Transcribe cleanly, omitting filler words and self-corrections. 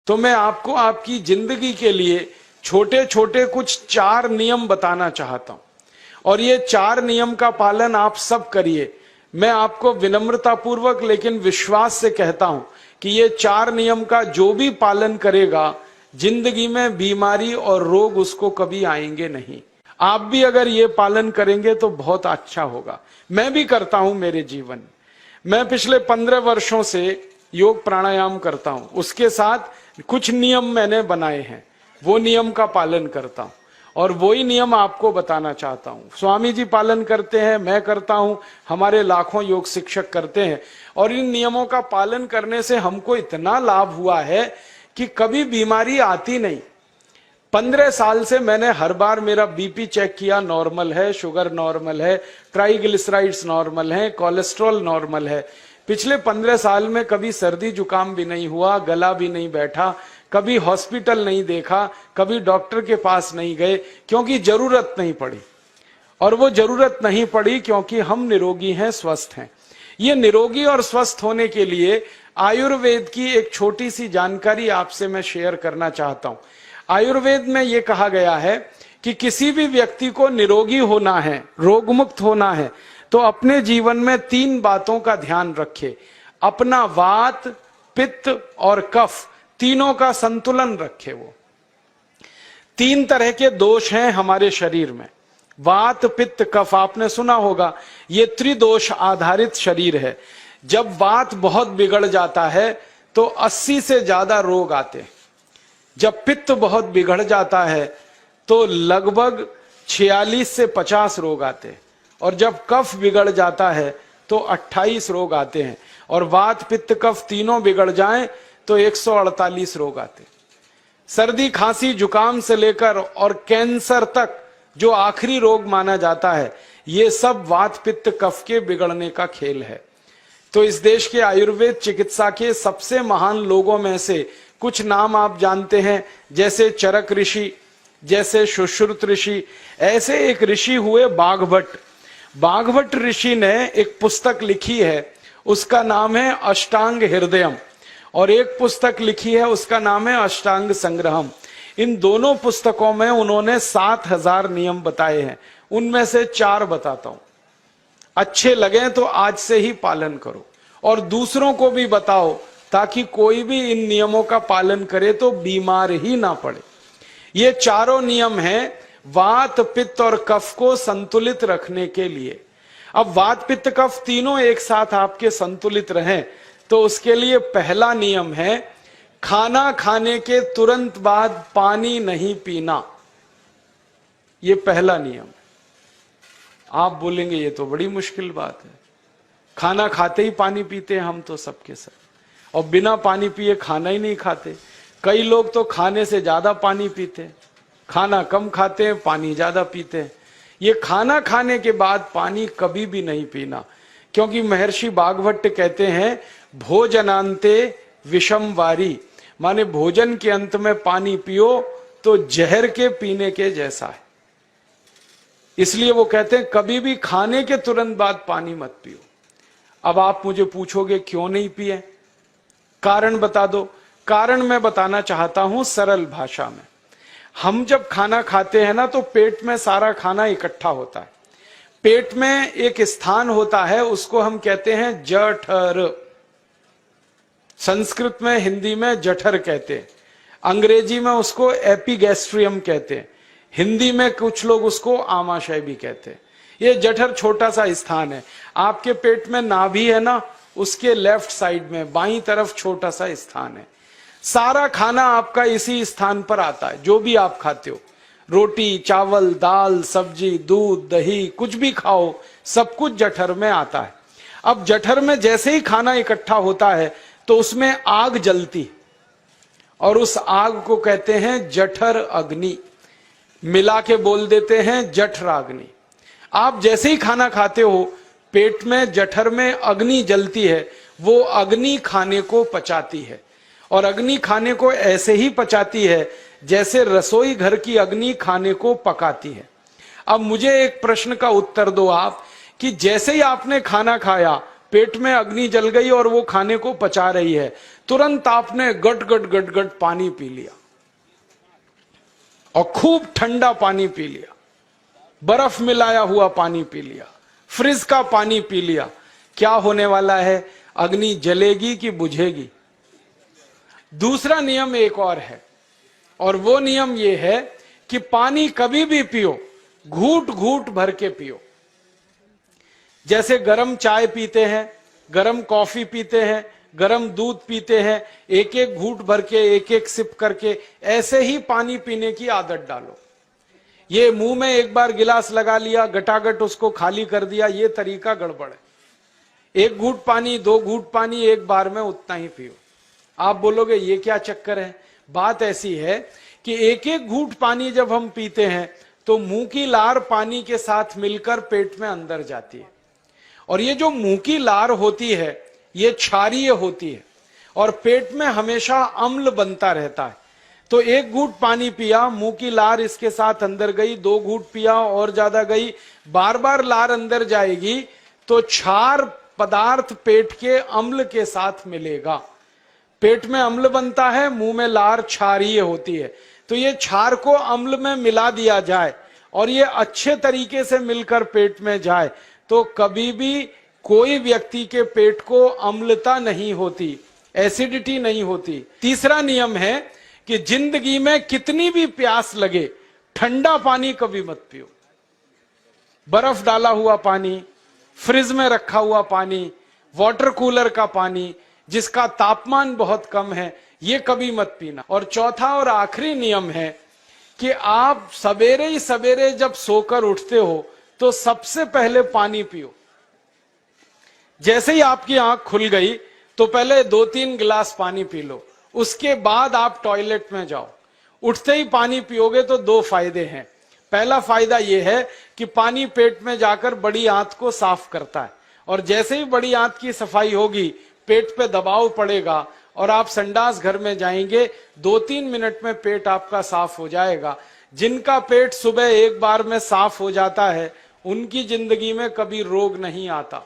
तो मैं आपको आपकी जिंदगी के लिए छोटे छोटे कुछ 4 नियम बताना चाहता हूं, और ये 4 नियम का पालन आप सब करिए। मैं आपको विनम्रता पूर्वक लेकिन विश्वास से कहता हूं कि ये 4 नियम का जो भी पालन करेगा, जिंदगी में बीमारी और रोग उसको कभी आएंगे नहीं। आप भी अगर ये पालन करेंगे तो बहुत अच्छा होगा। मैं भी करता हूं मेरे जीवन में। मैं पिछले 15 वर्षों से योग प्राणायाम करता हूं, उसके साथ कुछ नियम मैंने बनाए हैं, वो नियम का पालन करता हूं और वही नियम आपको बताना चाहता हूं। स्वामी जी पालन करते हैं, मैं करता हूं, हमारे लाखों योग शिक्षक करते हैं, और इन नियमों का पालन करने से हमको इतना लाभ हुआ है कि कभी बीमारी आती नहीं। 15 साल से मैंने हर बार मेरा बीपी चेक किया, नॉर्मल है, शुगर नॉर्मल है, ट्राइग्लिसराइड्स नॉर्मल है, कोलेस्ट्रॉल नॉर्मल है। पिछले 15 साल में कभी सर्दी जुकाम भी नहीं हुआ, गला भी नहीं बैठा, कभी हॉस्पिटल नहीं देखा, कभी डॉक्टर के पास नहीं गए, क्योंकि जरूरत नहीं पड़ी। और वो जरूरत नहीं पड़ी क्योंकि हम निरोगी हैं, स्वस्थ हैं। ये निरोगी और स्वस्थ होने के लिए आयुर्वेद की एक छोटी सी जानकारी आपसे मैं शेयर करना चाहता हूं। आयुर्वेद में ये कहा गया है कि किसी भी व्यक्ति को निरोगी होना है, रोगमुक्त होना है, तो अपने जीवन में 3 बातों का ध्यान रखे। अपना वात, पित्त और कफ, तीनों का संतुलन रखे। वो 3 तरह के दोष हैं हमारे शरीर में, वात, पित्त, कफ। आपने सुना होगा, ये त्रिदोष आधारित शरीर है। जब वात बहुत बिगड़ जाता है तो 80 से ज्यादा रोग आते हैं। जब पित्त बहुत बिगड़ जाता है तो लगभग 46 से 50 रोग आते हैं, और जब कफ बिगड़ जाता है तो 28 रोग आते हैं, और वात, पित्त, कफ तीनों बिगड़ जाएं तो 148 रोग आते हैं। सर्दी, खांसी, जुकाम से लेकर और कैंसर तक जो आखिरी रोग माना जाता है, ये सब वात, पित्त, कफ के बिगड़ने का खेल है। तो इस देश के आयुर्वेद चिकित्सा के सबसे महान लोगों में से कुछ नाम आप जानते हैं, जैसे चरक ऋषि, जैसे सुश्रुत ऋषि। ऐसे एक ऋषि हुए बाघभट्ट। बाघभट्ट ऋषि ने एक पुस्तक लिखी है, उसका नाम है अष्टांग हृदयम, और एक पुस्तक लिखी है, उसका नाम है अष्टांग संग्रहम। इन दोनों पुस्तकों में उन्होंने 7000 नियम बताए हैं। उनमें से 4 बताता हूं, अच्छे लगे तो आज से ही पालन करो और दूसरों को भी बताओ, ताकि कोई भी इन नियमों का पालन करे तो बीमार ही ना पड़े। ये चारों नियम हैं वात, पित्त और कफ को संतुलित रखने के लिए। अब वात, पित्त, कफ तीनों एक साथ आपके संतुलित रहें तो उसके लिए पहला नियम है, खाना खाने के तुरंत बाद पानी नहीं पीना। ये पहला नियम। आप बोलेंगे ये तो बड़ी मुश्किल बात है, खाना खाते ही पानी पीते हैं हम तो सबके सब, और बिना पानी पिए खाना ही नहीं खाते। कई लोग तो खाने से ज्यादा पानी पीते हैं, खाना कम खाते हैं, पानी ज्यादा पीते हैं। ये खाना खाने के बाद पानी कभी भी नहीं पीना, क्योंकि महर्षि बाघभट्ट कहते हैं भोजनांते विषम वारी, माने भोजन के अंत में पानी पियो तो जहर के पीने के जैसा है। इसलिए वो कहते हैं कभी भी खाने के तुरंत बाद पानी मत पियो। अब आप मुझे पूछोगे क्यों नहीं पिए, कारण बता दो। कारण मैं बताना चाहता हूं सरल भाषा में। हम जब खाना खाते हैं ना तो पेट में सारा खाना इकट्ठा होता है। पेट में एक स्थान होता है, उसको हम कहते हैं जठर। संस्कृत में, हिंदी में जठर कहते हैं, अंग्रेजी में उसको एपिगैस्ट्रियम कहते हैं, हिंदी में कुछ लोग उसको आमाशय भी कहते हैं। ये जठर छोटा सा स्थान है। आपके पेट में नाभि है ना, उसके लेफ्ट साइड में बाईं तरफ छोटा सा स्थान है। सारा खाना आपका इसी स्थान पर आता है। जो भी आप खाते हो, रोटी, चावल, दाल, सब्जी, दूध, दही, कुछ भी खाओ, सब कुछ जठर में आता है। अब जठर में जैसे ही खाना इकट्ठा होता है तो उसमें आग जलती, और उस आग को कहते हैं जठर अग्नि। मिला के बोल देते हैं जठराग्नि। आप जैसे ही खाना खाते हो, पेट में, जठर में अग्नि जलती है। वो अग्नि खाने को पचाती है, और अग्नि खाने को ऐसे ही पचाती है जैसे रसोई घर की अग्नि खाने को पकाती है। अब मुझे एक प्रश्न का उत्तर दो आप, कि जैसे ही आपने खाना खाया, पेट में अग्नि जल गई और वो खाने को पचा रही है, तुरंत आपने गट गट गट गट पानी पी लिया और खूब ठंडा पानी पी लिया, बर्फ मिलाया हुआ पानी पी लिया, फ्रिज का पानी पी लिया, क्या होने वाला है? अग्नि जलेगी कि बुझेगी? दूसरा नियम एक और है, और वो नियम ये है कि पानी कभी भी पियो, घूट घूट भर के पियो। जैसे गरम चाय पीते हैं, गरम कॉफी पीते हैं, गरम दूध पीते हैं, एक एक घूट भर के, एक एक सिप करके, ऐसे ही पानी पीने की आदत डालो। ये मुंह में एक बार गिलास लगा लिया, गटागट उसको खाली कर दिया, ये तरीका गड़बड़ है। एक घूट पानी, दो घूट पानी एक बार में उतना ही पियो। आप बोलोगे ये क्या चक्कर है? बात ऐसी है कि एक एक घूट पानी जब हम पीते हैं तो मुंह की लार पानी के साथ मिलकर पेट में अंदर जाती है, और ये जो मुंह की लार होती है ये क्षारीय होती है और पेट में हमेशा अम्ल बनता रहता है। तो एक घूट पानी पिया, मुंह की लार इसके साथ अंदर गई, दो घूट पिया और ज्यादा गई, बार बार लार अंदर जाएगी तो क्षार पदार्थ पेट के अम्ल के साथ मिलेगा। पेट में अम्ल बनता है, मुंह में लार क्षारीय होती है। तो ये क्षार को अम्ल में मिला दिया जाए और ये अच्छे तरीके से मिलकर पेट में जाए तो कभी भी कोई व्यक्ति के पेट को अम्लता नहीं होती, एसिडिटी नहीं होती। तीसरा नियम है कि जिंदगी में कितनी भी प्यास लगे, ठंडा पानी कभी मत पियो। बर्फ डाला हुआ पानी, फ्रिज में रखा हुआ पानी, वाटर कूलर का पानी जिसका तापमान बहुत कम है, ये कभी मत पीना। और चौथा और आखिरी नियम है कि आप सवेरे ही सवेरे जब सोकर उठते हो तो सबसे पहले पानी पियो। जैसे ही आपकी आंख खुल गई तो पहले 2-3 गिलास पानी पी लो, उसके बाद आप टॉयलेट में जाओ। उठते ही पानी पियोगे तो 2 फायदे हैं। पहला फायदा यह है कि पानी पेट में जाकर बड़ी आंत को साफ करता है, और जैसे ही बड़ी आंत की सफाई होगी पेट पे दबाव पड़ेगा और आप संडास घर में जाएंगे, 2-3 मिनट में पेट आपका साफ हो जाएगा। जिनका पेट सुबह एक बार में साफ हो जाता है उनकी जिंदगी में कभी रोग नहीं आता।